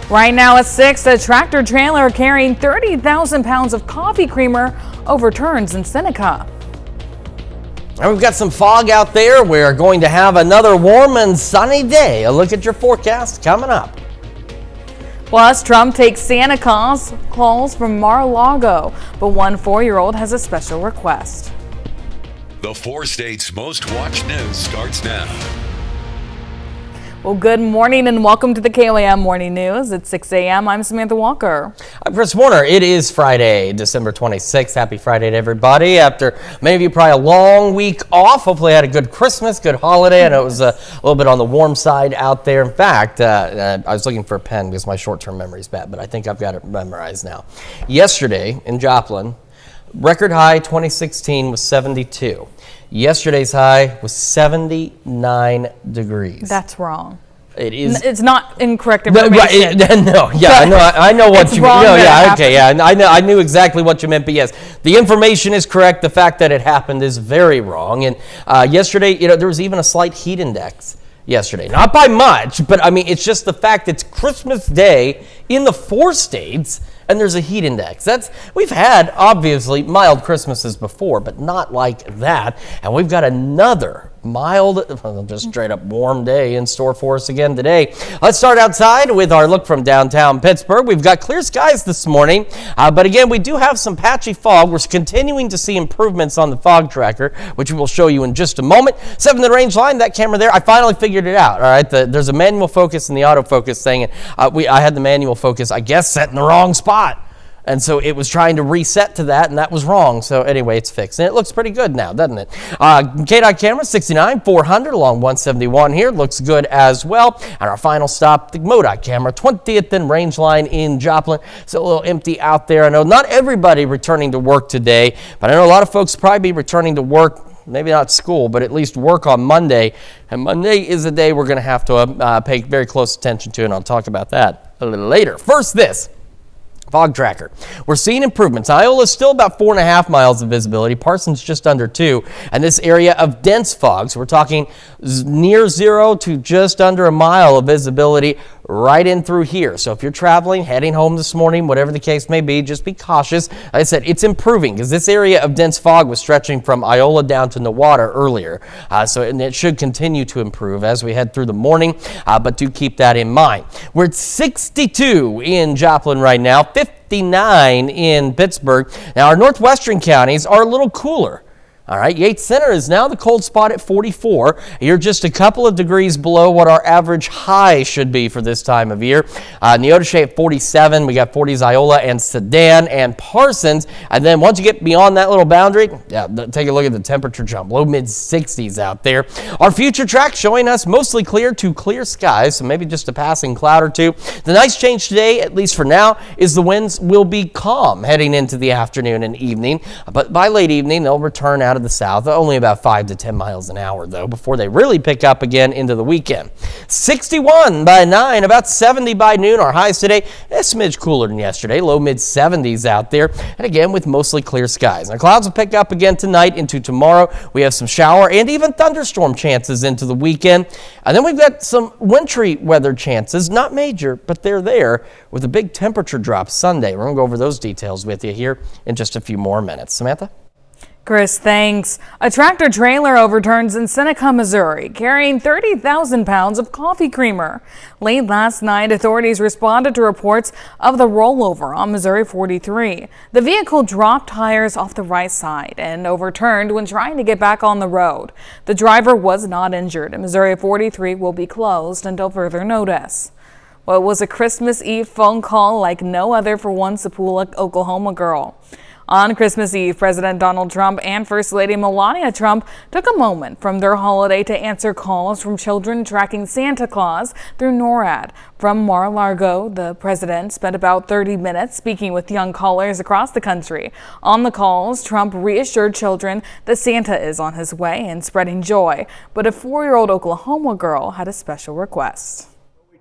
Right now at 6, a tractor trailer carrying 30,000 pounds of coffee creamer overturns in Seneca. And we've got some fog out there. We're going to have another warm and sunny day. A look at your forecast coming up. Plus, Trump takes Santa calls from Mar-a-Lago, but one 4-year-old has a special request. The 4 states' most watched news starts now. Well, good morning and welcome to the KOAM Morning News. At 6 a.m., I'm Samantha Walker. I'm Chris Warner. It is Friday, December 26th. Happy Friday to everybody. After many of you probably a long week off, hopefully had a good Christmas, good holiday. I know it was a little bit on the warm side out there. In fact, I was looking for a pen because my short-term memory is bad, but I think I've got it memorized now. Yesterday in Joplin, record high 2016 was 72. Yesterday's high was 79 degrees. That's wrong. It is. It's not incorrect information. No, yeah, I know what you mean. No, yeah, okay, yeah, I knew exactly what you meant, but yes, the information is correct. The fact that it happened is very wrong. And yesterday, there was even a slight heat index yesterday. Not by much, but I mean, it's just the fact it's Christmas Day in the 4 states. And there's a heat index. We've had, obviously, mild Christmases before, but not like that. And we've got another mild, just straight up warm day in store for us again today. Let's start outside with our look from downtown Pittsburgh. We've got clear skies this morning, but again, we do have some patchy fog. We're continuing to see improvements on the fog tracker, which we will show you in just a moment. 7th range line, that camera there, I finally figured it out. All right, there's a manual focus and the autofocus thing. I had the manual focus, I guess, set in the wrong spot. And so it was trying to reset to that, and that was wrong. So anyway, it's fixed. And it looks pretty good now, doesn't it? KDOT camera, 69, 400 along 171 here. Looks good as well. And our final stop, the MoDOT camera, 20th and range line in Joplin. So a little empty out there. I know not everybody returning to work today, but I know a lot of folks probably be returning to work, maybe not school, but at least work on Monday. And Monday is a day we're going to have to pay very close attention to, and I'll talk about that a little later. First, this. Fog tracker. We're seeing improvements. Iola is still about 4.5 miles of visibility. Parsons just under 2. And this area of dense fog, so we're talking near 0 to just under a mile of visibility right in through here. So if you're traveling, heading home this morning, whatever the case may be, just be cautious. Like I said, it's improving because this area of dense fog was stretching from Iola down to Newwater earlier. And it should continue to improve as we head through the morning, but do keep that in mind. We're at 62 in Joplin right now, 59 in Pittsburgh. Now, our northwestern counties are a little cooler. All right, Yates Center is now the cold spot at 44. You're just a couple of degrees below what our average high should be for this time of year. Neodesha at 47. We got 40s Iola and Sedan and Parsons. And then once you get beyond that little boundary, take a look at the temperature jump. Low mid 60s out there. Our future track showing us mostly clear to clear skies, so maybe just a passing cloud or two. The nice change today, at least for now, is the winds will be calm heading into the afternoon and evening. But by late evening, they'll return out of the south, only about 5 to 10 miles an hour though, before they really pick up again into the weekend. 61 by 9, about 70 by noon. Our highs today, a smidge cooler than yesterday, low mid 70s out there, and again with mostly clear skies. Now clouds will pick up again tonight into tomorrow. We have some shower and even thunderstorm chances into the weekend, and then we've got some wintry weather chances, not major, but they're there with a big temperature drop Sunday. We're going to go over those details with you here in just a few more minutes. Samantha? Chris, thanks. A tractor trailer overturns in Seneca, Missouri, carrying 30,000 pounds of coffee creamer. Late last night, authorities responded to reports of the rollover on Missouri 43. The vehicle dropped tires off the right side and overturned when trying to get back on the road. The driver was not injured, and Missouri 43 will be closed until further notice. Well, it was a Christmas Eve phone call like no other for one Sapula, Oklahoma girl. On Christmas Eve, President Donald Trump and First Lady Melania Trump took a moment from their holiday to answer calls from children tracking Santa Claus through NORAD. From Mar-a-Lago, the president spent about 30 minutes speaking with young callers across the country. On the calls, Trump reassured children that Santa is on his way and spreading joy. But a 4-year-old Oklahoma girl had a special request.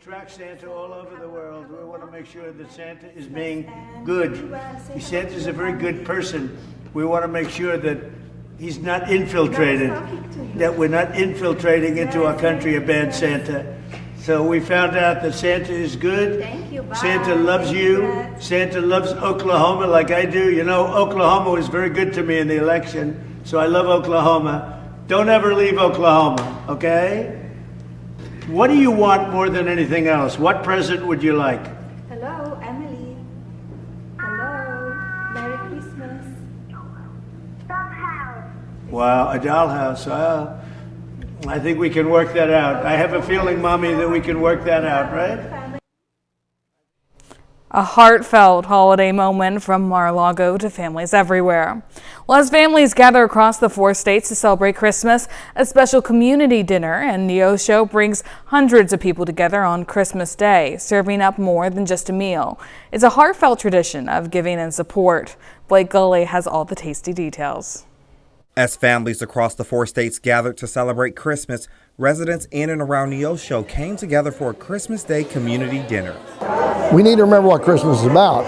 Track Santa all over the world. We want to make sure that Santa is being good. Santa is a very good person. We want to make sure that he's not infiltrated, that we're not infiltrating into our country a bad Santa. So we found out that Santa is good. Thank you. Bye. Santa loves you. Santa loves Oklahoma like I do. You know, Oklahoma was very good to me in the election, so I love Oklahoma. Don't ever leave Oklahoma, okay? What do you want more than anything else? What present would you like? Hello, Emily. Hello. Merry Christmas. Wow, a dollhouse. I think we can work that out. I have a feeling, Mommy, that we can work that out, right? A heartfelt holiday moment from Mar-a-Lago to families everywhere. Well, as families gather across the 4 states to celebrate Christmas, a special community dinner and Neosho brings hundreds of people together on Christmas Day, serving up more than just a meal. It's a heartfelt tradition of giving and support. Blake Gully has all the tasty details. As families across the 4 states gathered to celebrate Christmas, residents in and around Neosho came together for a Christmas Day community dinner. We need to remember what Christmas is about.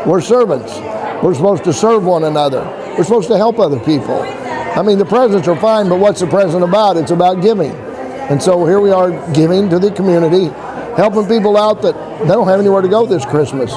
We're servants. We're supposed to serve one another. We're supposed to help other people. I mean, the presents are fine, but what's the present about? It's about giving. And so here we are giving to the community, helping people out that they don't have anywhere to go this Christmas.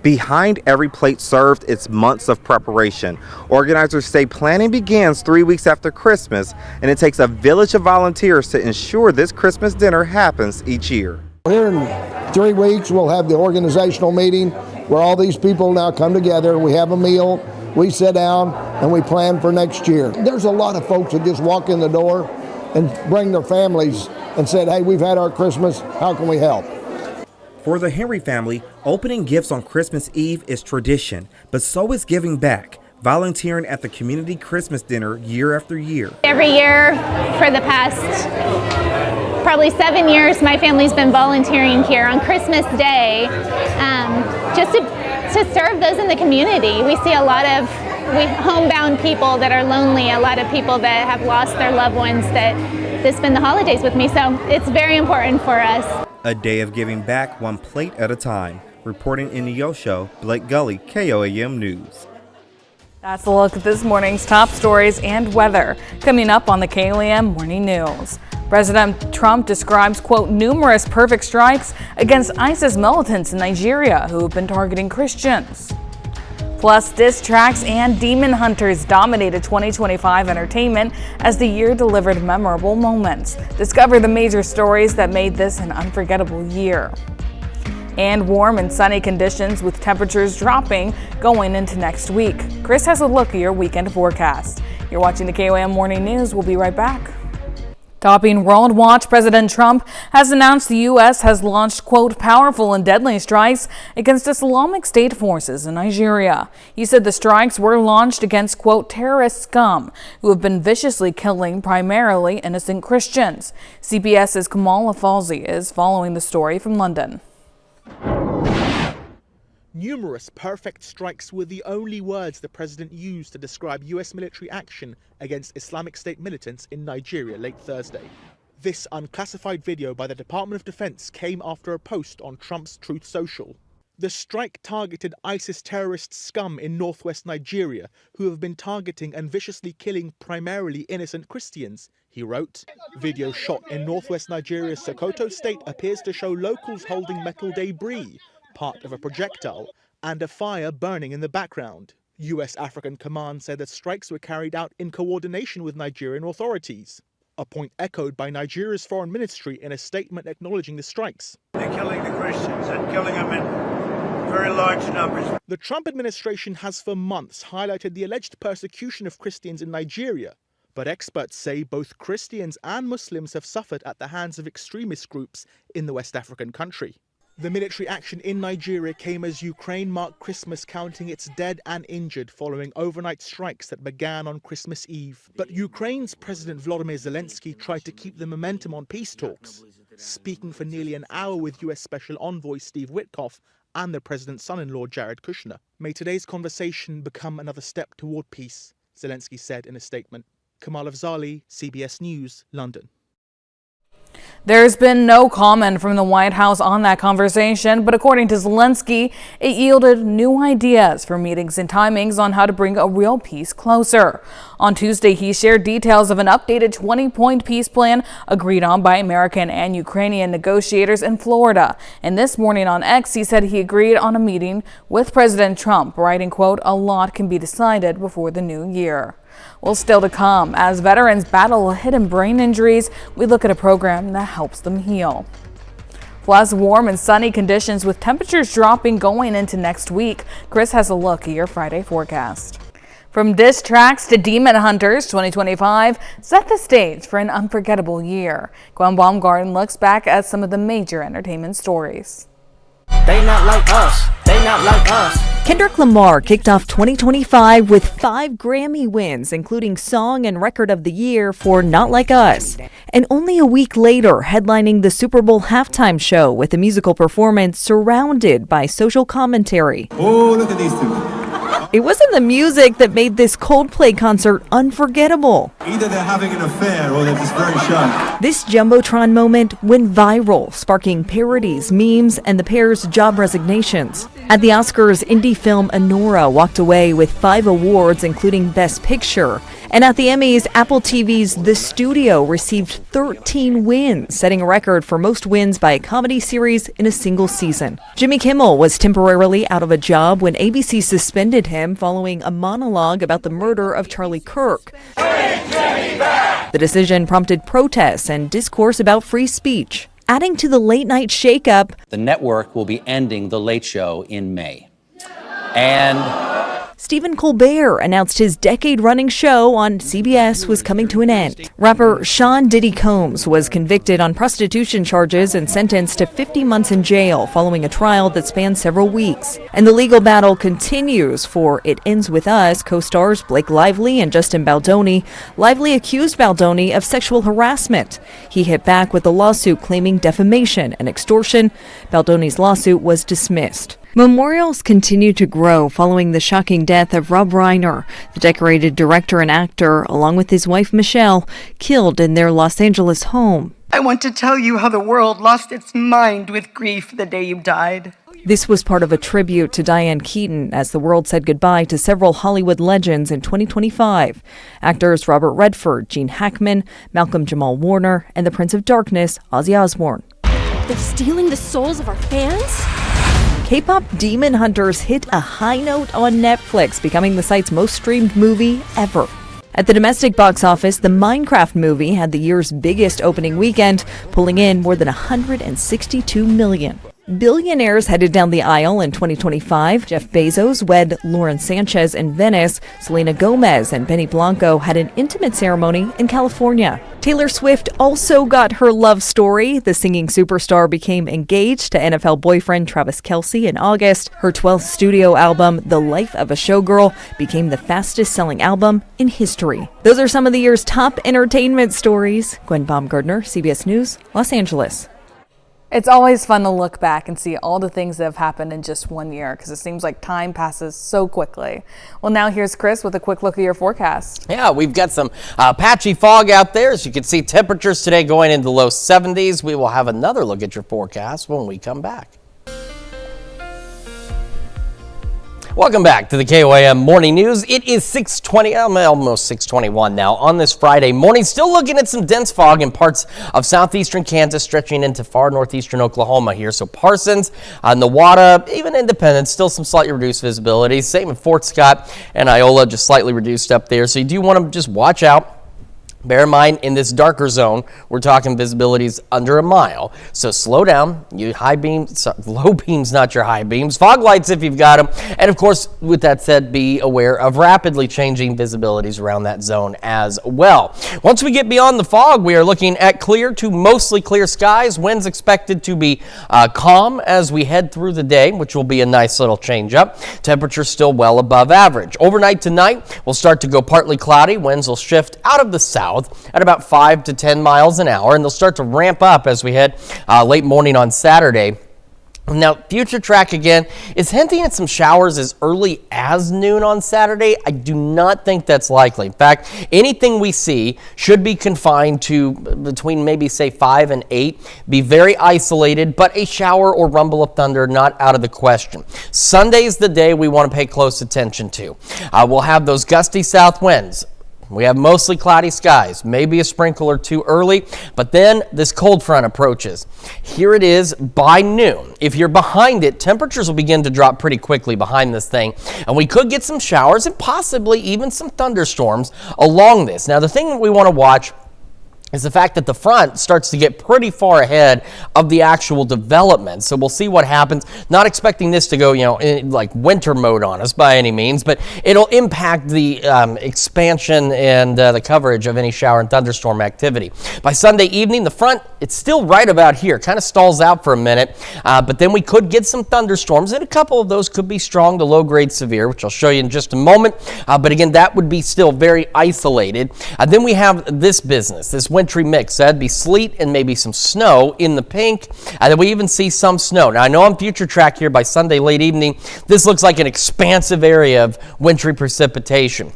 Behind every plate served, it's months of preparation. Organizers say planning begins 3 weeks after Christmas, and it takes a village of volunteers to ensure this Christmas dinner happens each year. Here in 3 weeks, we'll have the organizational meeting where all these people now come together. We have a meal, we sit down, and we plan for next year. There's a lot of folks that just walk in the door and bring their families and said, hey, we've had our Christmas, how can we help? For the Henry family, opening gifts on Christmas Eve is tradition, but so is giving back, volunteering at the community Christmas dinner year after year. Every year for the past probably 7 years, my family's been volunteering here on Christmas Day just to serve those in the community. We see a lot of homebound people that are lonely, a lot of people that have lost their loved ones that spend the holidays with me, so it's very important for us. A day of giving back, one plate at a time. Reporting in Neosho, Blake Gully, KOAM News. That's a look at this morning's top stories and weather. Coming up on the KOAM Morning News. President Trump describes, quote, numerous perfect strikes against ISIS militants in Nigeria who have been targeting Christians. Plus, diss tracks and demon hunters dominated 2025 entertainment as the year delivered memorable moments. Discover the major stories that made this an unforgettable year. And warm and sunny conditions with temperatures dropping going into next week. Chris has a look at your weekend forecast. You're watching the KOAM Morning News. We'll be right back. Topping World Watch, President Trump has announced the U.S. has launched, quote, powerful and deadly strikes against Islamic State forces in Nigeria. He said the strikes were launched against, quote, terrorist scum who have been viciously killing primarily innocent Christians. CBS's Kamala Falzi is following the story from London. Numerous perfect strikes were the only words the president used to describe U.S. military action against Islamic State militants in Nigeria late Thursday. This unclassified video by the Department of Defense came after a post on Trump's Truth Social. The strike targeted ISIS terrorist scum in northwest Nigeria who have been targeting and viciously killing primarily innocent Christians, he wrote. Video shot in northwest Nigeria's Sokoto state appears to show locals holding metal debris, part of a projectile, and a fire burning in the background. U.S. African Command said that strikes were carried out in coordination with Nigerian authorities, a point echoed by Nigeria's foreign ministry in a statement acknowledging the strikes. They're killing the Christians and killing them in very large numbers. The Trump administration has for months highlighted the alleged persecution of Christians in Nigeria, but experts say both Christians and Muslims have suffered at the hands of extremist groups in the West African country. The military action in Nigeria came as Ukraine marked Christmas, counting its dead and injured following overnight strikes that began on Christmas Eve. But Ukraine's President Volodymyr Zelensky tried to keep the momentum on peace talks, speaking for nearly an hour with U.S. Special Envoy Steve Witkoff and the president's son-in-law Jared Kushner. May today's conversation become another step toward peace, Zelensky said in a statement. Kamal Afzali, CBS News, London. There's been no comment from the White House on that conversation, but according to Zelensky, it yielded new ideas for meetings and timings on how to bring a real peace closer. On Tuesday, he shared details of an updated 20-point peace plan agreed on by American and Ukrainian negotiators in Florida. And this morning on X, he said he agreed on a meeting with President Trump, writing, quote, "A lot can be decided before the new year." Well, still to come, as veterans battle hidden brain injuries, we look at a program that helps them heal. Plus, warm and sunny conditions with temperatures dropping going into next week. Chris has a look at your Friday forecast. From diss tracks to Demon Hunters, 2025 set the stage for an unforgettable year. Gwen Baumgarten looks back at some of the major entertainment stories. They not like us. They not like us. Kendrick Lamar kicked off 2025 with 5 Grammy wins, including Song and Record of the Year for Not Like Us. And only a week later, headlining the Super Bowl halftime show with a musical performance surrounded by social commentary. Oh, look at these two. It wasn't the music that made this Coldplay concert unforgettable. Either they're having an affair or they're just very shy. This Jumbotron moment went viral, sparking parodies, memes, and the pair's job resignations. At the Oscars, indie film Anora walked away with 5 awards, including Best Picture. And at the Emmys, Apple TV's The Studio received 13 wins, setting a record for most wins by a comedy series in a single season. Jimmy Kimmel was temporarily out of a job when ABC suspended him following a monologue about the murder of Charlie Kirk. The decision prompted protests and discourse about free speech. Adding to the late-night shakeup, the network will be ending The Late Show in May. And Stephen Colbert announced his decade-running show on CBS was coming to an end. Rapper Sean Diddy Combs was convicted on prostitution charges and sentenced to 50 months in jail following a trial that spanned several weeks. And the legal battle continues for It Ends With Us co-stars Blake Lively and Justin Baldoni. Lively accused Baldoni of sexual harassment. He hit back with a lawsuit claiming defamation and extortion. Baldoni's lawsuit was dismissed. Memorials continue to grow following the shocking death of Rob Reiner, the decorated director and actor, along with his wife Michelle, killed in their Los Angeles home. I want to tell you how the world lost its mind with grief the day you died. This was part of a tribute to Diane Keaton as the world said goodbye to several Hollywood legends in 2025. Actors Robert Redford, Gene Hackman, Malcolm Jamal Warner, and the Prince of Darkness, Ozzy Osbourne. They're stealing the souls of our fans? K-pop Demon Hunters hit a high note on Netflix, becoming the site's most streamed movie ever. At the domestic box office, the Minecraft movie had the year's biggest opening weekend, pulling in more than $162 million. Billionaires headed down the aisle in 2025. Jeff Bezos wed Lauren Sanchez in Venice. Selena Gomez and Benny Blanco had an intimate ceremony in California. Taylor Swift also got her love story. The singing superstar became engaged to NFL boyfriend Travis Kelce in August. Her 12th studio album, The Life of a Showgirl, became the fastest-selling album in history. Those are some of the year's top entertainment stories. Gwen Baumgartner, CBS News, Los Angeles. It's always fun to look back and see all the things that have happened in just one year because it seems like time passes so quickly. Well, now here's Chris with a quick look at your forecast. Yeah, we've got some patchy fog out there. As you can see, temperatures today going into the low 70s. We will have another look at your forecast when we come back. Welcome back to the KOAM Morning News. It is 6:20, almost 6:21 now on this Friday morning. Still looking at some dense fog in parts of southeastern Kansas, stretching into far northeastern Oklahoma here. So Parsons, Nowata, even Independence, still some slightly reduced visibility. Same in Fort Scott and Iola, just slightly reduced up there. So you do want to just watch out. Bear in mind, in this darker zone, we're talking visibilities under a mile. So slow down. You low beams, not your high beams. Fog lights if you've got them. And of course, with that said, be aware of rapidly changing visibilities around that zone as well. Once we get beyond the fog, we are looking at clear to mostly clear skies. Winds expected to be calm as we head through the day, which will be a nice little change up. Temperature still well above average. Overnight tonight, we'll start to go partly cloudy. Winds will shift out of the south at about 5 to 10 miles an hour, and they'll start to ramp up as we head late morning on Saturday. Now, Future Track again is hinting at some showers as early as noon on Saturday. I do not think that's likely. In fact, anything we see should be confined to between maybe say 5 and 8, be very isolated, but a shower or rumble of thunder not out of the question. Sunday is the day we want to pay close attention to. We'll have those gusty south winds. We have mostly cloudy skies, maybe a sprinkle or two early, but then this cold front approaches. Here it is by noon. If you're behind it, temperatures will begin to drop pretty quickly behind this thing, and we could get some showers and possibly even some thunderstorms along this. Now, the thing that we want to watch is the fact that the front starts to get pretty far ahead of the actual development. So we'll see what happens. Not expecting this to go, in like winter mode on us by any means, but it'll impact the expansion and the coverage of any shower and thunderstorm activity. By Sunday evening, the front, it's still right about here, kind of stalls out for a minute, but then we could get some thunderstorms, and a couple of those could be strong to low-grade severe, which I'll show you in just a moment. But again, that would be still very isolated. Then we have this business, this wintry mix. That'd be sleet and maybe some snow in the pink, and then we even see some snow. Now, I know on Future Track here by Sunday late evening, this looks like an expansive area of wintry precipitation.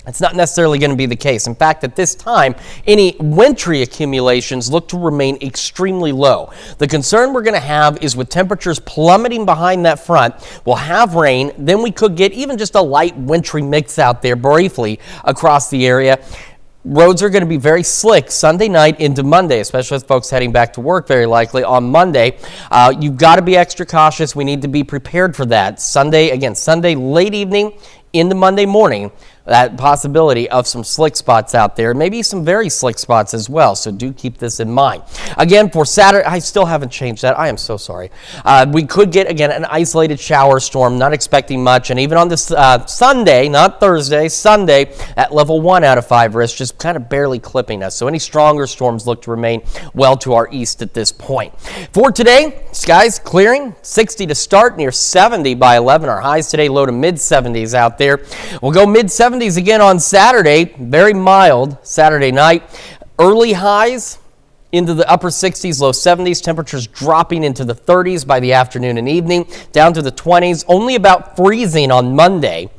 It's not necessarily going to be the case. In fact, at this time, any wintry accumulations look to remain extremely low. The concern we're going to have is with temperatures plummeting behind that front, we'll have rain, then we could get even just a light wintry mix out there briefly across the area. Roads are going to be very slick Sunday night into Monday, especially with folks heading back to work very likely on Monday. You've got to be extra cautious. We need to be prepared for that. Sunday late evening into Monday morning, that possibility of some slick spots out there, maybe some very slick spots as well. So do keep this in mind. Again, for Saturday, I still haven't changed that. I am so sorry. We could get, again, an isolated shower storm, not expecting much. And even on this Sunday, not Thursday, Sunday, at level 1 out of 5 risk, just kind of barely clipping us. So any stronger storms look to remain well to our east at this point. For today, skies clearing, 60 to start, near 70 by 11. Our highs today, low to mid-70s out there. We'll go mid-70s again on Saturday, very mild Saturday night. Early highs into the upper 60s, low 70s, temperatures dropping into the 30s by the afternoon and evening, down to the 20s, only about freezing on Monday.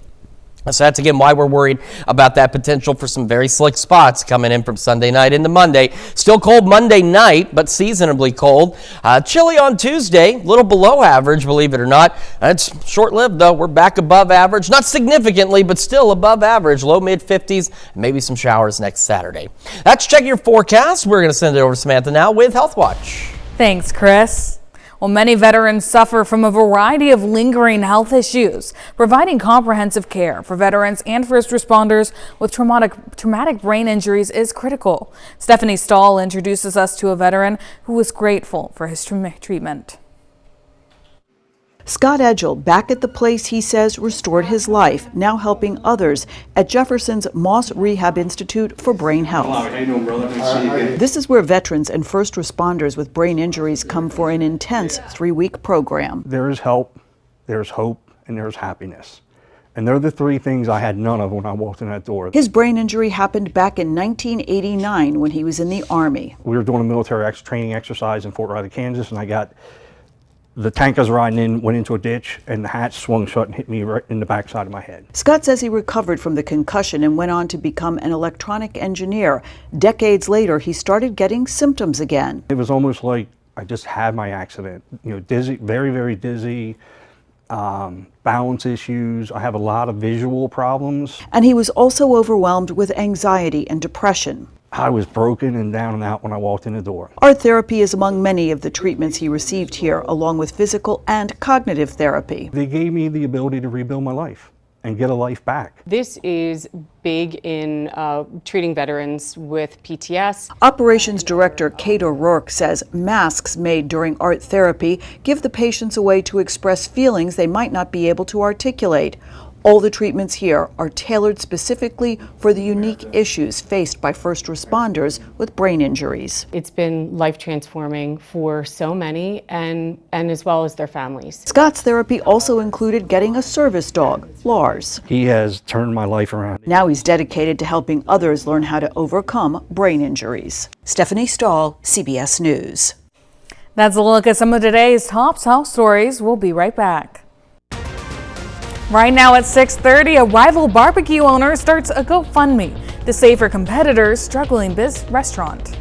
So that's, again, why we're worried about that potential for some very slick spots coming in from Sunday night into Monday. Still cold Monday night, but seasonably cold. Chilly on Tuesday, a little below average, believe it or not. It's short-lived, though. We're back above average. Not significantly, but still above average. Low mid-50s, maybe some showers next Saturday. That's Check Your Forecast. We're going to send it over to Samantha now with Health Watch. Thanks, Chris. Well, many veterans suffer from a variety of lingering health issues. Providing comprehensive care for veterans and first responders with traumatic brain injuries is critical. Stephanie Stahl introduces us to a veteran who was grateful for his treatment. Scott Edgell, back at the place he says restored his life, now helping others at Jefferson's Moss Rehab Institute for Brain Health. How you doing, brother? Nice to see you again. This is where veterans and first responders with brain injuries come for an intense 3-week program. There is help, there's hope, and there's happiness. And they're the 3 things I had none of when I walked in that door. His brain injury happened back in 1989 when he was in the Army. We were doing a military training exercise in Fort Riley, Kansas, and the tank I was riding in went into a ditch, and the hatch swung shut and hit me right in the backside of my head. Scott says he recovered from the concussion and went on to become an electronic engineer. Decades later, he started getting symptoms again. It was almost like I just had my accident. Dizzy, very, very dizzy, balance issues. I have a lot of visual problems. And he was also overwhelmed with anxiety and depression. I was broken and down and out when I walked in the door. Art therapy is among many of the treatments he received here, along with physical and cognitive therapy. They gave me the ability to rebuild my life and get a life back. This is big in treating veterans with PTS. Operations Director Kate O'Rourke says masks made during art therapy give the patients a way to express feelings they might not be able to articulate. All the treatments here are tailored specifically for the unique issues faced by first responders with brain injuries. It's been life transforming for so many and as well as their families. Scott's therapy also included getting a service dog, Lars. He has turned my life around. Now he's dedicated to helping others learn how to overcome brain injuries. Stephanie Stahl, CBS News. That's a look at some of today's top health stories. We'll be right back. Right now at 6:30, a rival barbecue owner starts a GoFundMe to save her competitor's struggling restaurant.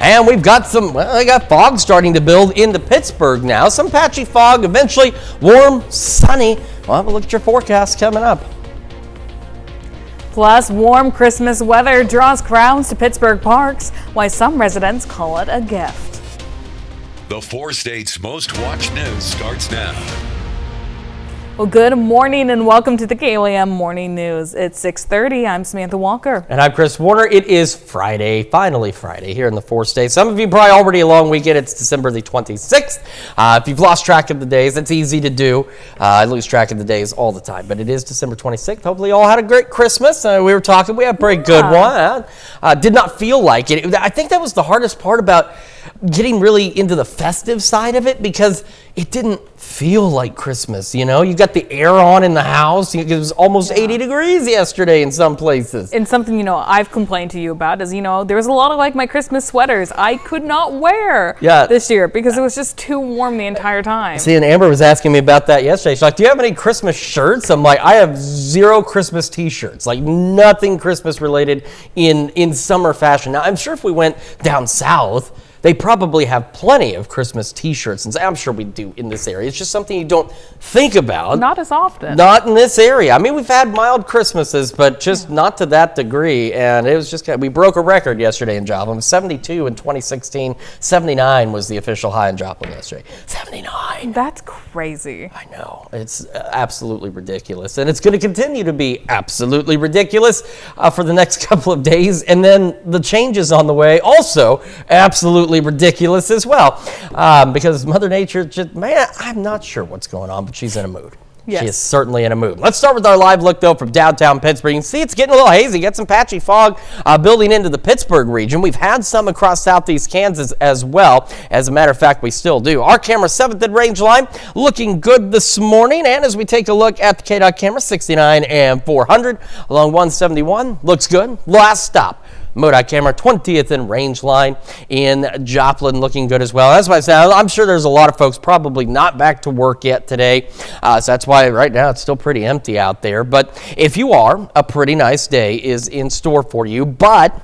And we've got I got fog starting to build into Pittsburgh now. Some patchy fog, eventually warm, sunny. We'll have a look at your forecast coming up. Plus, warm Christmas weather draws crowds to Pittsburgh parks, why some residents call it a gift. The 4 states' most watched news starts now. Well, good morning and welcome to the KOAM Morning News. It's 6:30. I'm Samantha Walker. And I'm Chris Warner. It is Friday, finally Friday, here in the 4 states. Some of you probably already a long weekend. It's December the 26th. If you've lost track of the days, it's easy to do. I lose track of the days all the time, but it is December 26th. Hopefully you all had a great Christmas. We were talking, we had a pretty good one. Did not feel like it. I think that was the hardest part about getting really into the festive side of it, because it didn't feel like Christmas, you know? You got the air on in the house. It was almost 80 degrees yesterday in some places. And something, I've complained to you about is, there was a lot of my Christmas sweaters I could not wear this year because it was just too warm the entire time. See, and Amber was asking me about that yesterday. She's like, do you have any Christmas shirts? I'm like, I have 0 Christmas t-shirts, like nothing Christmas related in summer fashion. Now, I'm sure if we went down south, they probably have plenty of Christmas t-shirts, and I'm sure we do in this area. It's just something you don't think about. Not as often. Not in this area. I mean, we've had mild Christmases, but just not to that degree. And it was just, we broke a record yesterday in Joplin. It was 72 in 2016. 79 was the official high in Joplin yesterday. 79. That's crazy. I know. It's absolutely ridiculous. And it's going to continue to be absolutely ridiculous for the next couple of days. And then the changes on the way also absolutely ridiculous as well, because Mother Nature just, man, I'm not sure what's going on, but she's in a mood. Yes. She is certainly in a mood. Let's start with our live look, though, from downtown Pittsburgh. You can see it's getting a little hazy. Got some patchy fog building into the Pittsburgh region. We've had some across southeast Kansas as well. As a matter of fact, we still do. Our camera 7th in range line looking good this morning. And as we take a look at the KDOT camera, 69 and 400 along 171, looks good. Last stop. MoDOT camera 20th in range line in Joplin, looking good as well. That's why I said I'm sure there's a lot of folks probably not back to work yet today. So that's why right now it's still pretty empty out there. But if you are, a pretty nice day is in store for you. But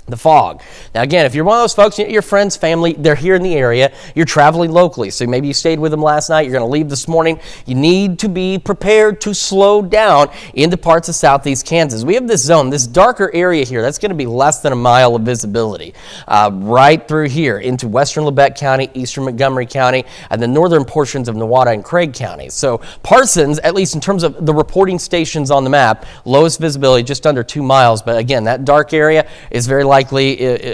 the fog. Now, again, if you're one of those folks, your friends, family, they're here in the area, you're traveling locally, so maybe you stayed with them last night, you're going to leave this morning, you need to be prepared to slow down into parts of southeast Kansas. We have this zone, this darker area here, that's going to be less than a mile of visibility right through here into western Labette County, eastern Montgomery County, and the northern portions of Newada and Craig counties. So Parsons, at least in terms of the reporting stations on the map, lowest visibility, just under 2 miles, but again, that dark area is very likely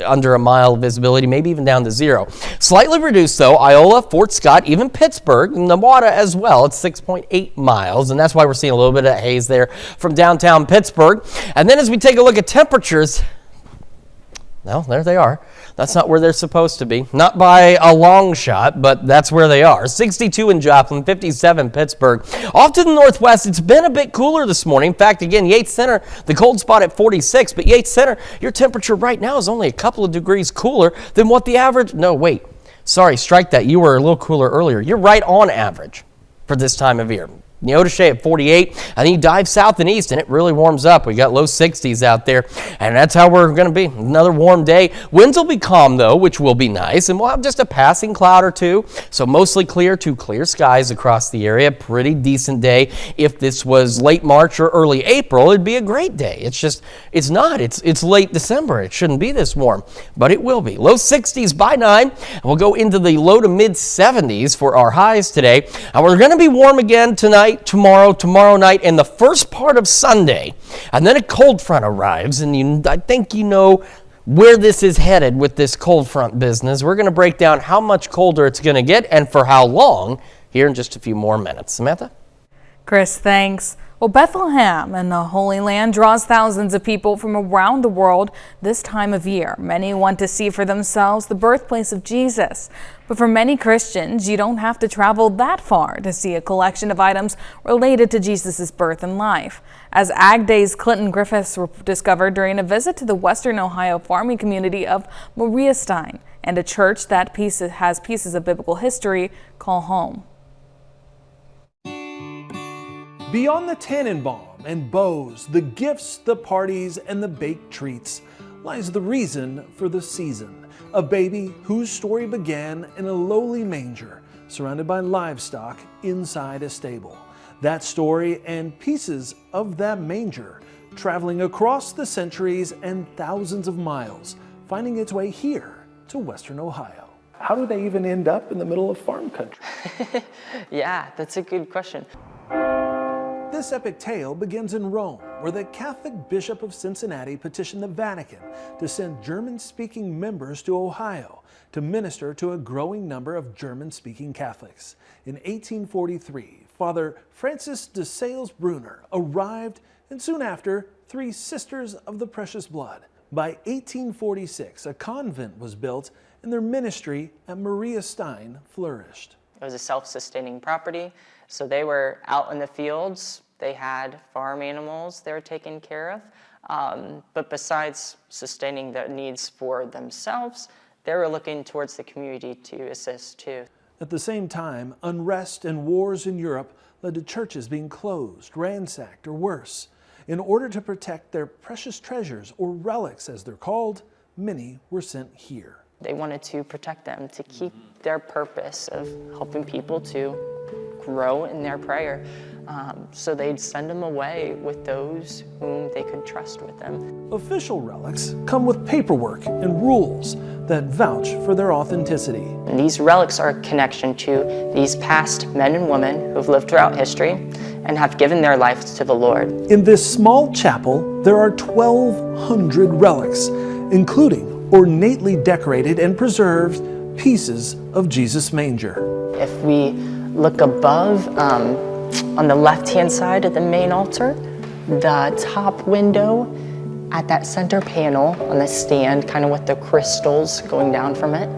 under a mile visibility, maybe even down to 0. Slightly reduced, though, Iola, Fort Scott, even Pittsburgh, Newada as well. It's 6.8 miles, and that's why we're seeing a little bit of haze there from downtown Pittsburgh. And then as we take a look at temperatures, well, there they are. That's not where they're supposed to be. Not by a long shot, but that's where they are. 62 in Joplin, 57 Pittsburgh. Off to the northwest, it's been a bit cooler this morning. In fact, again, Yates Center, the cold spot at 46, but Yates Center, your temperature right now is only a couple of degrees cooler than what the average, no, wait, sorry, strike that. You were a little cooler earlier. You're right on average for this time of year. Neodesha at 48, and then you dive south and east, and it really warms up. We got low 60s out there, and that's how we're going to be. Another warm day. Winds will be calm, though, which will be nice, and we'll have just a passing cloud or two, so mostly clear to clear skies across the area. Pretty decent day. If this was late March or early April, it'd be a great day. It's just, it's not. It's late December. It shouldn't be this warm, but it will be. Low 60s by 9, and we'll go into the low to mid 70s for our highs today, and we're going to be warm again tonight, tomorrow night, and the first part of Sunday. And then a cold front arrives, and I think you know where this is headed with this cold front business. We're going to break down how much colder it's going to get and for how long here in just a few more minutes. Samantha? Chris, thanks. Well, Bethlehem in the Holy Land draws thousands of people from around the world this time of year. Many want to see for themselves the birthplace of Jesus. But for many Christians, you don't have to travel that far to see a collection of items related to Jesus' birth and life. As Ag Day's Clinton Griffiths discovered during a visit to the Western Ohio farming community of Mariastein. and a church that has pieces of biblical history call home. Beyond the Tannenbaum and bows, the gifts, the parties, and the baked treats lies the reason for the season. A baby whose story began in a lowly manger, surrounded by livestock inside a stable. That story and pieces of that manger traveling across the centuries and thousands of miles, finding its way here to Western Ohio. How do they even end up in the middle of farm country? Yeah, that's a good question. This epic tale begins in Rome, where the Catholic Bishop of Cincinnati petitioned the Vatican to send German-speaking members to Ohio to minister to a growing number of German-speaking Catholics. In 1843, Father Francis de Sales Brunner arrived, and soon after, 3 Sisters of the Precious Blood. By 1846, a convent was built, and their ministry at Maria Stein flourished. It was a self-sustaining property, so they were out in the fields. They had farm animals they were taking care of. But besides sustaining their needs for themselves, they were looking towards the community to assist too. At the same time, unrest and wars in Europe led to churches being closed, ransacked, or worse. In order to protect their precious treasures, or relics as they're called, many were sent here. They wanted to protect them, to keep their purpose of helping people to grow in their prayer. So they'd send them away with those whom they could trust with them. Official relics come with paperwork and rules that vouch for their authenticity. And these relics are a connection to these past men and women who've lived throughout history and have given their lives to the Lord. In this small chapel, there are 1,200 relics, including ornately decorated and preserved pieces of Jesus' manger. If we look above, on the left-hand side of the main altar, the top window at that center panel on the stand, kind of with the crystals going down from it,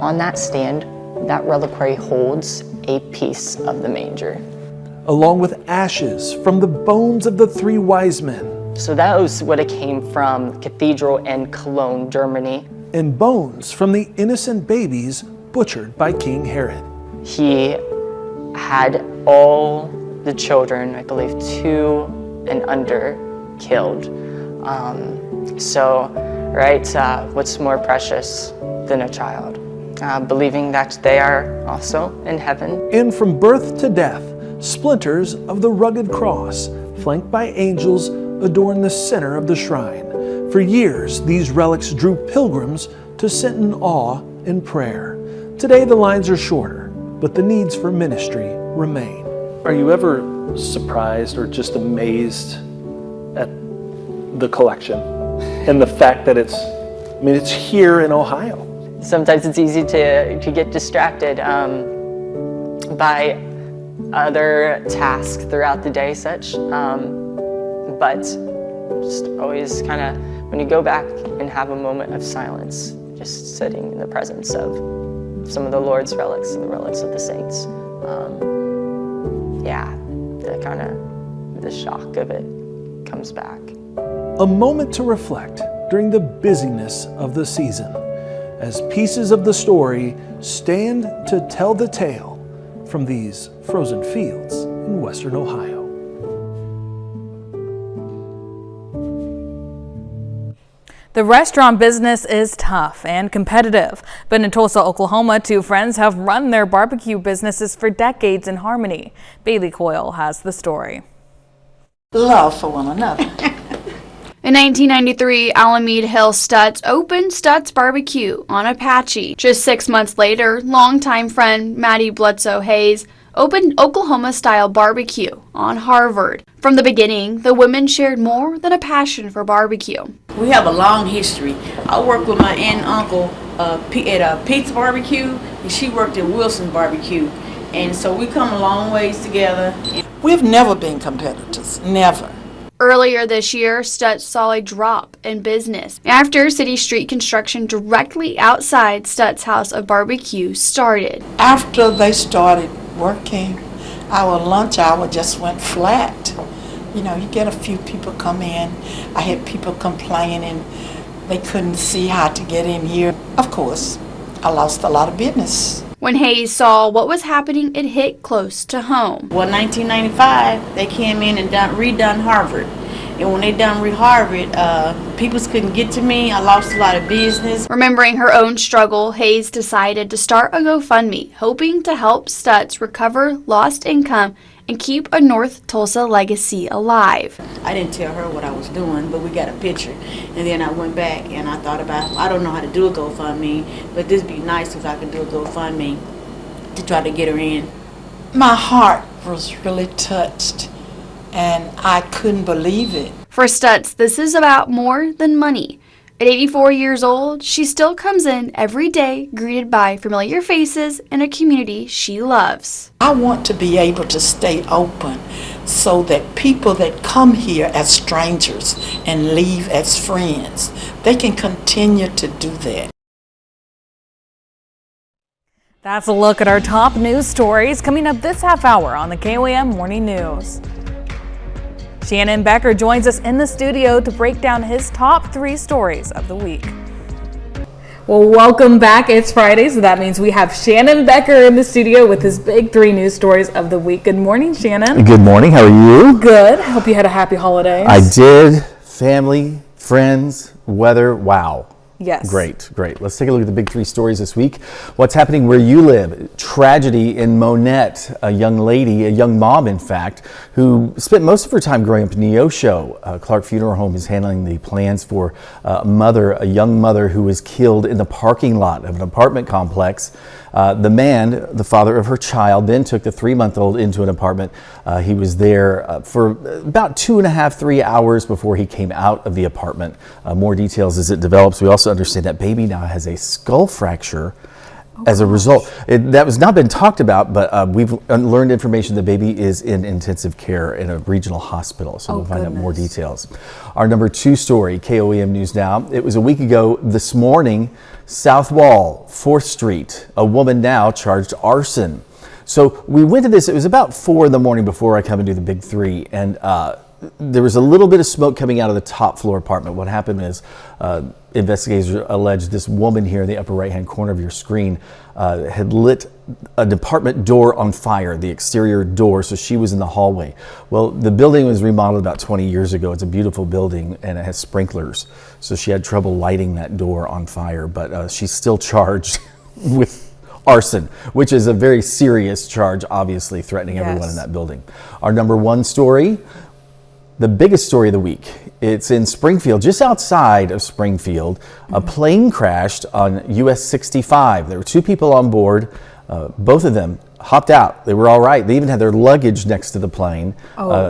on that stand, that reliquary holds a piece of the manger. Along with ashes from the bones of the 3 wise men. So that was what it came from, cathedral in Cologne, Germany. And bones from the innocent babies butchered by King Herod. He had all the children, I believe 2 and under, killed. What's more precious than a child? Believing that they are also in heaven. And from birth to death, splinters of the rugged cross, flanked by angels, adorn the center of the shrine. For years, these relics drew pilgrims to sit in awe and prayer. Today, the lines are shorter, but the needs for ministry remain. Are you ever surprised or just amazed at the collection and the fact that it's here in Ohio? Sometimes it's easy to get distracted by other tasks throughout the day, but just always kind of, when you go back and have a moment of silence, just sitting in the presence of some of the Lord's relics and the relics of the saints. The shock of it comes back. A moment to reflect during the busyness of the season, as pieces of the story stand to tell the tale from these frozen fields in Western Ohio. The restaurant business is tough and competitive, but in Tulsa, Oklahoma, 2 friends have run their barbecue businesses for decades in harmony. Bailey Coyle has the story. Love for one another. In 1993, Alameda Hill Stutz opened Stutz Barbecue on Apache. Just 6 months later, longtime friend Maddie Bledsoe Hayes opened Oklahoma-style barbecue on Harvard. From the beginning, the women shared more than a passion for barbecue. We have a long history. I worked with my aunt and uncle at Pete's Barbecue, and she worked at Wilson Barbecue. And so we come a long ways together. We've never been competitors, never. Earlier this year, Stutz saw a drop in business after city street construction directly outside Stutz House of Barbecue started. After they started working, our lunch hour just went flat. You know, you get a few people come in. I had people complaining they couldn't see how to get in here. Of course, I lost a lot of business. When Hayes saw what was happening, it hit close to home. Well, 1995, they came in and redone Harvard. And when they done Harvard, people couldn't get to me. I lost a lot of business. Remembering her own struggle, Hayes decided to start a GoFundMe, hoping to help Stutz recover lost income and keep a North Tulsa legacy alive. I didn't tell her what I was doing, but we got a picture. And then I went back and I thought about, I don't know how to do a GoFundMe, but this would be nice if I could do a GoFundMe to try to get her in. My heart was really touched, and I couldn't believe it. For Stutz, this is about more than money. At 84 years old, she still comes in every day greeted by familiar faces in a community she loves. I want to be able to stay open so that people that come here as strangers and leave as friends, they can continue to do that. That's a look at our top news stories coming up this half hour on the KOAM Morning News. Shannon Becker joins us in the studio to break down his top 3 stories of the week. Well, welcome back. It's Friday, so that means we have Shannon Becker in the studio with his big 3 news stories of the week. Good morning, Shannon. Good morning. How are you? Good. Hope you had a happy holidays. I did. Family, friends, weather. Wow. Yes. Great. Let's take a look at the big 3 stories this week. What's happening where you live? Tragedy in Monette. A young lady, a young mom, in fact, who spent most of her time growing up in Neosho. Clark Funeral Home is handling the plans for a young mother who was killed in the parking lot of an apartment complex. The man, the father of her child, then took the 3-month-old into an apartment. He was there for about 2.5, 3 hours before he came out of the apartment. More details as it develops. We also understand that baby now has a skull fracture as a result. That has not been talked about, but we've learned information the baby is in intensive care in a regional hospital, so we'll find out more details. Our number 2 story, KOAM News Now. It was a week ago this morning, South Wall, 4th Street, a woman now charged arson. So we went to this, it was about 4 in the morning before I come and do the big 3, and there was a little bit of smoke coming out of the top floor apartment. What happened is investigators alleged this woman here in the upper right-hand corner of your screen had lit an apartment door on fire, the exterior door, so she was in the hallway. Well, the building was remodeled about 20 years ago. It's a beautiful building and it has sprinklers, so she had trouble lighting that door on fire, but she's still charged with arson, which is a very serious charge, obviously threatening everyone in that building. Our number 1 story, the biggest story of the week. It's in Springfield, just outside of Springfield. A plane crashed on US 65. There were 2 people on board. Both of them hopped out. They were all right. They even had their luggage next to the plane.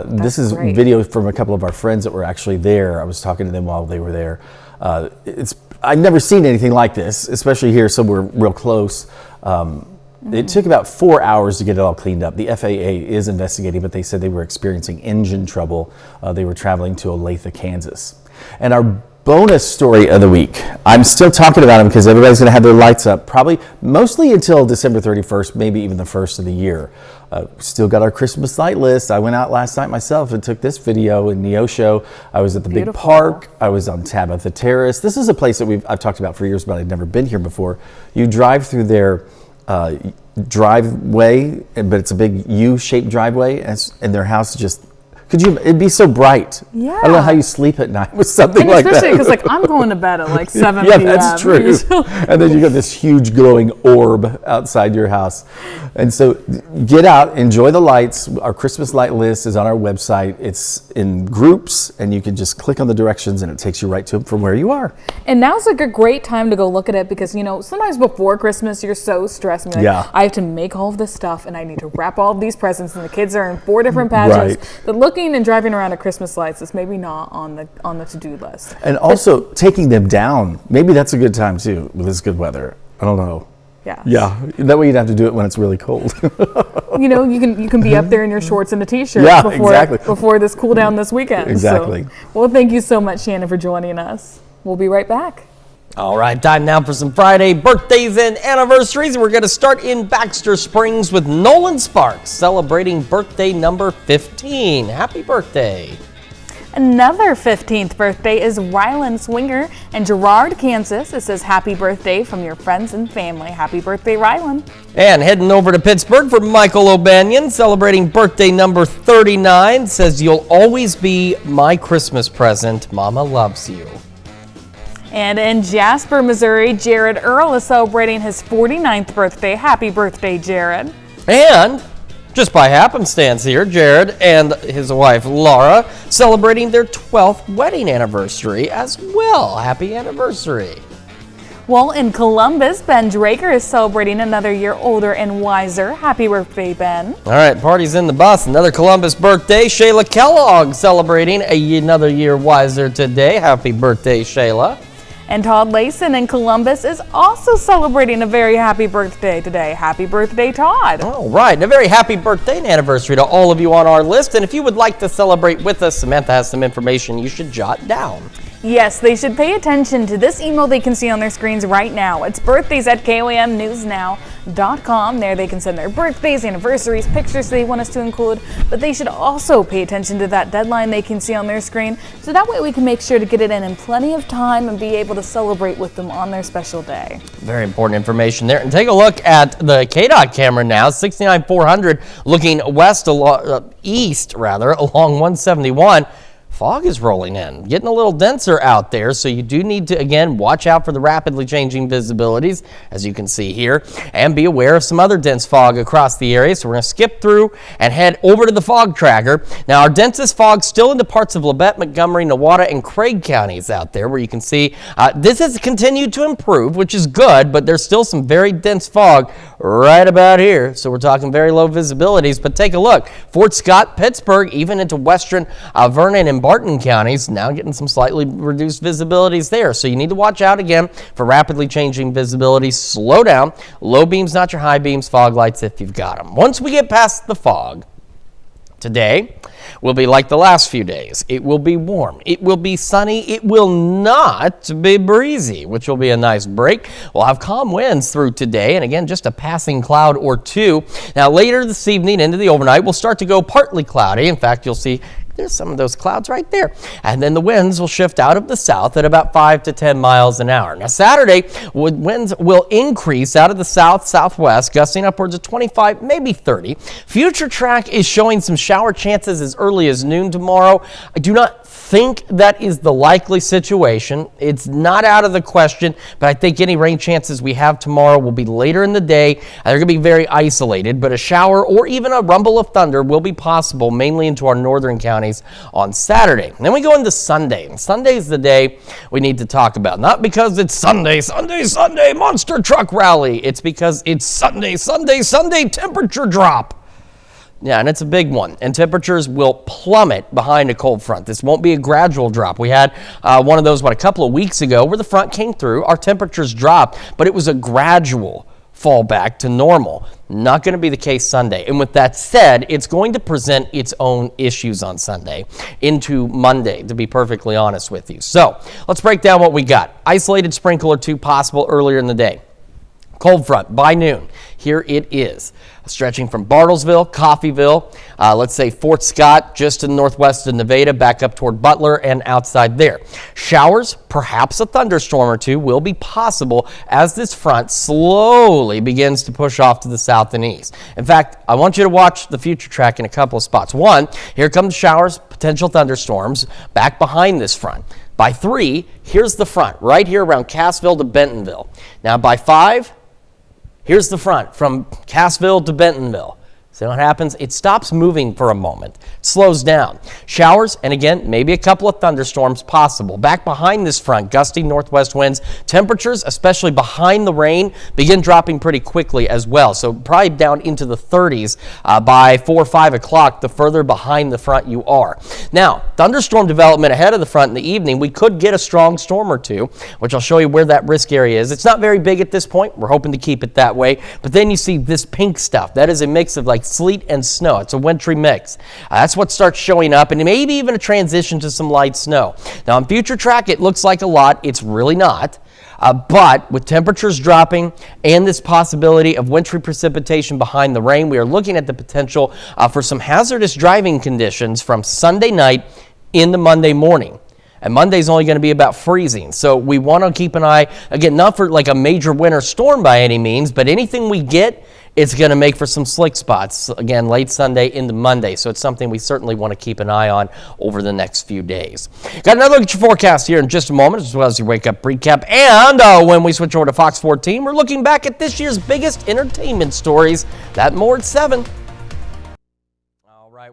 This is video from a couple of our friends that were actually there. I was talking to them while they were there. I've never seen anything like this, especially here somewhere real close. It took about 4 hours to get it all cleaned up. The FAA is investigating, but they said they were experiencing engine trouble. They were traveling to Olathe, Kansas. And our bonus story of the week, I'm still talking about them because everybody's going to have their lights up, probably mostly until December 31st, maybe even the 1st of the year. Still got our Christmas light list. I went out last night myself and took this video in Neosho. I was at the big park. I was on Tabitha Terrace. This is a place that I've talked about for years, but I'd never been here before. You drive through their driveway, but it's a big U-shaped driveway, and their house just, it'd be so bright. Yeah. I don't know how you sleep at night with something like that. Especially because I'm going to bed at like 7 yeah, p.m. that's true. And then you got this huge glowing orb outside your house. And so get out, enjoy the lights. Our Christmas light list is on our website. It's in groups, and you can just click on the directions and it takes you right to them from where you are. And now's like a great time to go look at it because, sometimes before Christmas you're so stressed. And you're like, I have to make all of this stuff and I need to wrap all of these presents, and the kids are in 4 different pageants. But looking and driving around at Christmas lights is maybe not on the to-do list. And also taking them down. Maybe that's a good time too with this good weather. I don't know. Yeah. That way you'd have to do it when it's really cold. You can be up there in your shorts and a t-shirt before this cool down this weekend. Exactly. So, well, thank you so much, Shannon, for joining us. We'll be right back. All right, time now for some Friday birthdays and anniversaries. We're going to start in Baxter Springs with Nolan Sparks, celebrating birthday number 15. Happy birthday. Another 15th birthday is Rylan Swinger in Girard, Kansas. It says happy birthday from your friends and family. Happy birthday, Rylan. And heading over to Pittsburgh for Michael O'Banion, celebrating birthday number 39, says you'll always be my Christmas present. Mama loves you. And in Jasper, Missouri, Jared Earl is celebrating his 49th birthday. Happy birthday, Jared. And just by happenstance here, Jared and his wife Laura celebrating their 12th wedding anniversary as well. Happy anniversary. Well, in Columbus, Ben Draker is celebrating another year older and wiser. Happy birthday, Ben. All right, party's in the bus. Another Columbus birthday. Shayla Kellogg celebrating another year wiser today. Happy birthday, Shayla. And Todd Layson in Columbus is also celebrating a very happy birthday today. Happy birthday, Todd. All right, and a very happy birthday and anniversary to all of you on our list. And if you would like to celebrate with us, Samantha has some information you should jot down. Yes, they should pay attention to this email they can see on their screens right now. It's birthdays@KOAMnewsnow.com. There they can send their birthdays, anniversaries, pictures they want us to include. But they should also pay attention to that deadline they can see on their screen, so that way we can make sure to get it in plenty of time and be able to celebrate with them on their special day. Very important information there. And take a look at the KDOT camera now, 69-400, looking east along 171. Fog is rolling in, getting a little denser out there, so you do need to, again, watch out for the rapidly changing visibilities, as you can see here, and be aware of some other dense fog across the area. So we're going to skip through and head over to the fog tracker. Now, our densest fog still into parts of Labette, Montgomery, Nowata, and Craig counties out there, where you can see this has continued to improve, which is good, but there's still some very dense fog right about here. So we're talking very low visibilities, but take a look. Fort Scott, Pittsburgh, even into western Vernon and Barton counties, now getting some slightly reduced visibilities there. So you need to watch out again for rapidly changing visibility. Slow down. Low beams, not your high beams. Fog lights if you've got them. Once we get past the fog, today will be like the last few days. It will be warm. It will be sunny. It will not be breezy, which will be a nice break. We'll have calm winds through today, and again, just a passing cloud or two. Now, later this evening into the overnight, we'll start to go partly cloudy. In fact, you'll see there's some of those clouds right there. And then the winds will shift out of the south at about 5 to 10 miles an hour. Now, Saturday, winds will increase out of the south, southwest, gusting upwards of 25, maybe 30. Future Track is showing some shower chances as early as noon tomorrow. I do not think that is the likely situation. It's not out of the question, but I think any rain chances we have tomorrow will be later in the day. They're going to be very isolated, but a shower or even a rumble of thunder will be possible, mainly into our northern counties on Saturday. And then we go into Sunday. And Sunday is the day we need to talk about. Not because it's Sunday, monster truck rally. It's because it's Sunday, temperature drop. Yeah, and it's a big one. And temperatures will plummet behind a cold front. This won't be a gradual drop. We had one of those, a couple of weeks ago where the front came through. Our temperatures dropped, but it was a gradual fall back to normal. Not going to be the case Sunday. And with that said, it's going to present its own issues on Sunday into Monday, to be perfectly honest with you. So let's break down what we got. Isolated sprinkle or two possible earlier in the day. Cold front by noon. Here it is, stretching from Bartlesville, Coffeyville, let's say Fort Scott, just to the northwest of Nevada, back up toward Butler and outside there. Showers, perhaps a thunderstorm or two, will be possible as this front slowly begins to push off to the south and east. In fact, I want you to watch the future track in a couple of spots. One, here come the showers, potential thunderstorms back behind this front. By 3, here's the front, right here around Cassville to Bentonville. Now by 5, here's the front from Cassville to Bentonville. See what happens? It stops moving for a moment, slows down. Showers, and again, maybe a couple of thunderstorms possible. Back behind this front, gusty northwest winds. Temperatures, especially behind the rain, begin dropping pretty quickly as well. So probably down into the 30s by 4 or 5 o'clock, the further behind the front you are. Now, thunderstorm development ahead of the front in the evening. We could get a strong storm or two, which I'll show you where that risk area is. It's not very big at this point. We're hoping to keep it that way. But then you see this pink stuff. That is a mix of like sleet and snow. It's a wintry mix. That's what starts showing up, and maybe even a transition to some light snow. Now on future track, it looks like a lot. It's really not. But with temperatures dropping and this possibility of wintry precipitation behind the rain, we are looking at the potential for some hazardous driving conditions from Sunday night into Monday morning. And Monday's only going to be about freezing. So we want to keep an eye, again, not for like a major winter storm by any means, but anything we get, it's going to make for some slick spots, again, late Sunday into Monday. So it's something we certainly want to keep an eye on over the next few days. Got another look at your forecast here in just a moment, as well as your wake-up recap. And when we switch over to Fox 14, we're looking back at this year's biggest entertainment stories. That more at 7.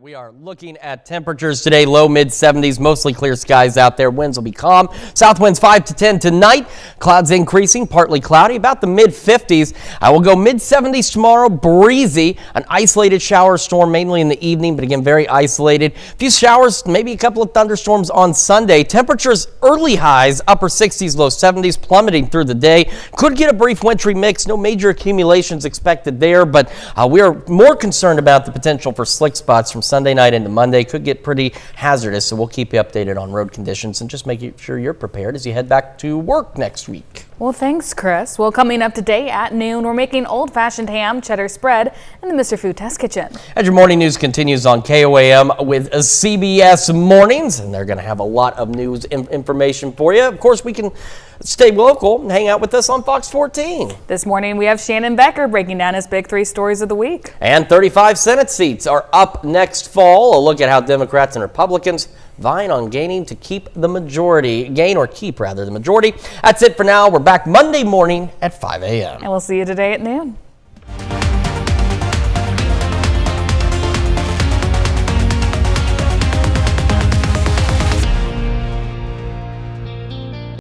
We are looking at temperatures today, low mid-70s, mostly clear skies out there. Winds will be calm. South winds 5 to 10 tonight. Clouds increasing, partly cloudy, about the mid-50s. I will go mid-70s tomorrow, breezy. An isolated shower storm mainly in the evening, but again, very isolated. A few showers, maybe a couple of thunderstorms on Sunday. Temperatures early highs, upper 60s, low 70s, plummeting through the day. Could get a brief wintry mix. No major accumulations expected there, but we are more concerned about the potential for slick spots from Sunday night into Monday. Could get pretty hazardous, so we'll keep you updated on road conditions and just make sure you're prepared as you head back to work next week. Well, thanks, Chris. Well, coming up today at noon, we're making old-fashioned ham cheddar spread in the Mr. Food Test Kitchen. And your morning news continues on KOAM with CBS Mornings, and they're going to have a lot of news information for you. Of course, we can stay local and hang out with us on Fox 14. This morning, we have Shannon Becker breaking down his big 3 stories of the week. And 35 Senate seats are up next fall. A look at how Democrats and Republicans vying on gaining to keep the majority. Gain or keep, rather, the majority. That's it for now. We're back Monday morning at 5 a.m. And we'll see you today at noon.